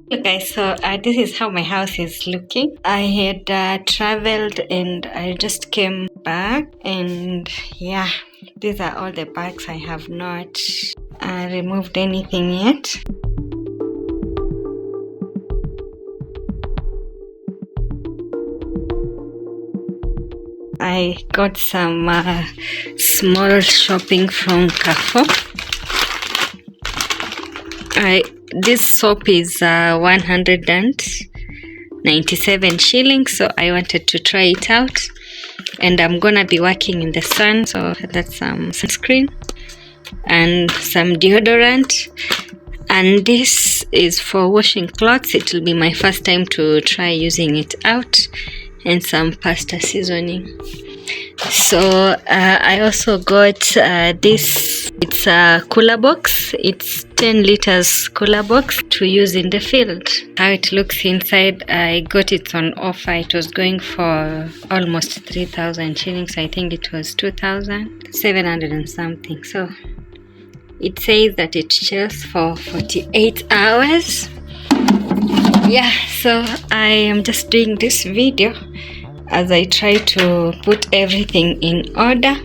Look guys, so this is how my house is looking. I had traveled and I just came back, and yeah, these are all the bags. I have not removed anything yet. I got some small shopping from Carrefour. This soap is 197 shillings, so I wanted to try it out. And I'm gonna be working in the sun, so that's some sunscreen and some deodorant. And this is for washing clothes. It will be my first time to try using it out. And some pasta seasoning. So I also got this. It's a cooler box. It's 10 liters cooler box to use in the field. How it looks inside, I got it on offer. It was going for almost 3,000 shillings. I think it was 2,700 and something. So it says that it chills for 48 hours. Yeah, so I am just doing this video as I try to put everything in order.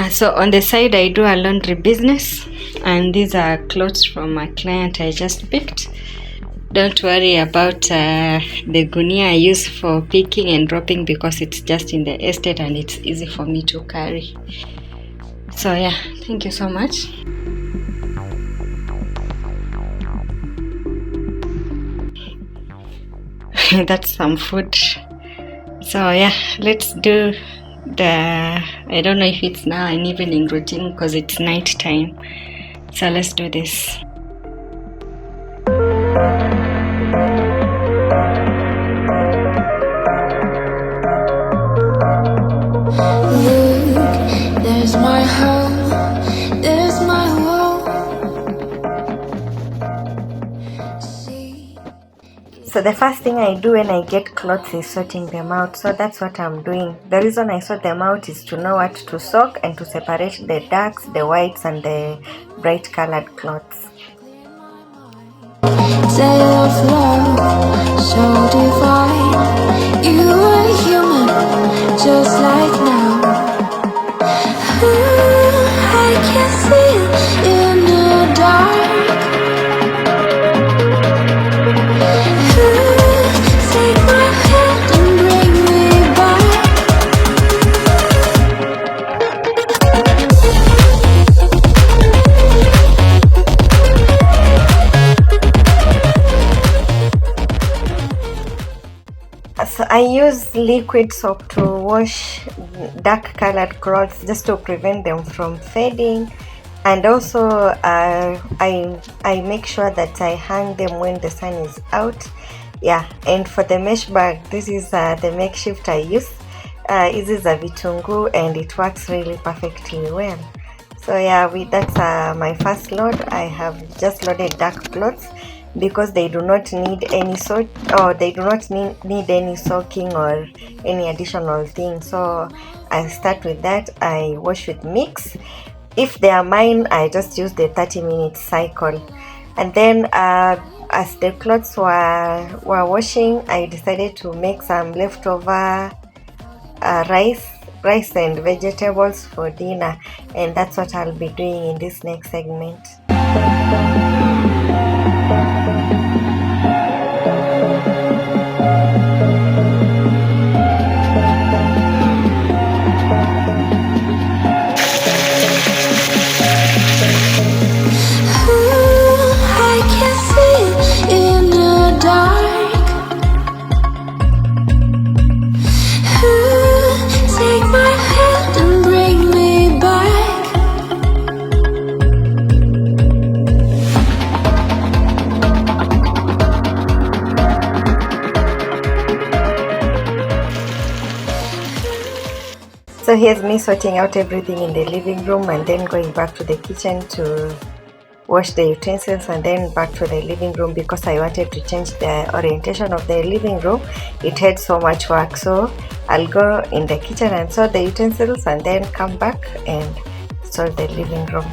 So on the side I do a laundry business, and these are clothes from a client I just picked. Don't worry about the gunia I use for picking and dropping, because it's just in the estate and it's easy for me to carry. So yeah, thank you so much. That's some food. So yeah, let's do I don't know if it's now an evening routine because it's night time. So let's do this. Look, there's my home, there's my So the first thing I do when I get clothes is sorting them out. So that's what I'm doing. The reason I sort them out is to know what to soak and to separate the darks, the whites, and the bright colored clothes. day of love, so divine. You are human, just like now. I can see it in the dark. Take my hand and bring me back. So I use liquid soap to wash dark colored clothes just to prevent them from fading, and also I make sure that I hang them when the sun is out. Yeah, and for the mesh bag, this is the makeshift I use. This is a vitunguu and it works really perfectly well. So yeah, that's my first load. I have just loaded dark clothes because they do not need any need any soaking or any additional thing. So I start with that. I wash with mix. If they are mine, I just use the 30-minute cycle. And then as the clothes were washing, I decided to make some leftover rice and vegetables for dinner, and that's what I'll be doing in this next segment. So here's me sorting out everything in the living room and then going back to the kitchen to wash the utensils, and then back to the living room because I wanted to change the orientation of the living room. It had so much work, so I'll go in the kitchen and sort the utensils and then come back and sort the living room.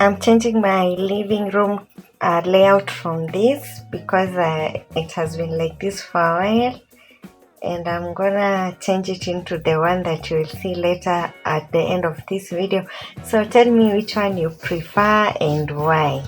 I'm changing my living room layout from this because it has been like this for a while, and I'm gonna change it into the one that you will see later at the end of this video. So tell me which one you prefer and why.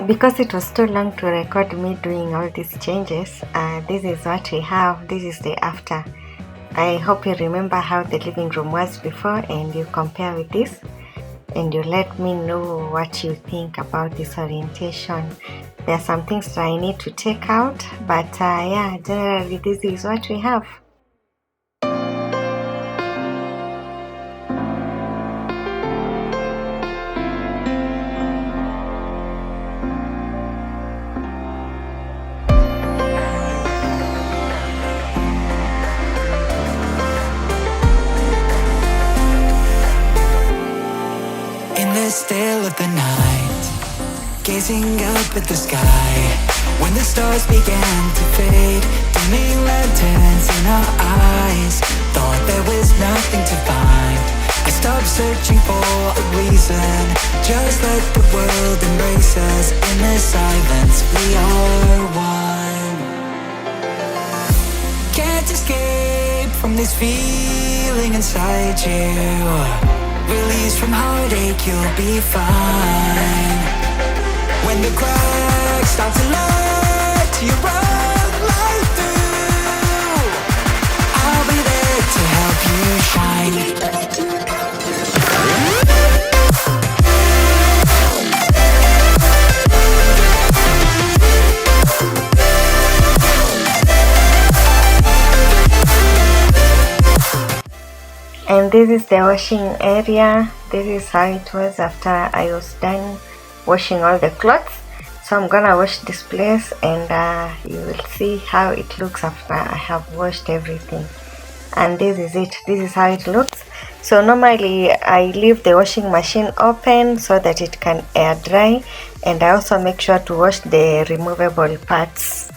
Because it was too long to record me doing all these changes, this is what we have. This is the after. I hope you remember how the living room was before and you compare with this, and you let me know what you think about this orientation. There are some things that I need to take out, but yeah, generally this is what we have. Still of the night, gazing up at the sky, when the stars began to fade, dimming lanterns in our eyes, thought there was nothing to find. I stopped searching for a reason, just let the world embrace us. In the silence we are one. Can't escape from this feeling inside you. Release from heartache, you'll be fine. When the cracks start to let you run right through, I'll be there to help you shine. And this is the washing area. This is how it was after I was done washing all the clothes. So I'm gonna wash this place, and you will see how it looks after I have washed everything. And this is it. This is how it looks. So normally I leave the washing machine open so that it can air dry, and I also make sure to wash the removable parts.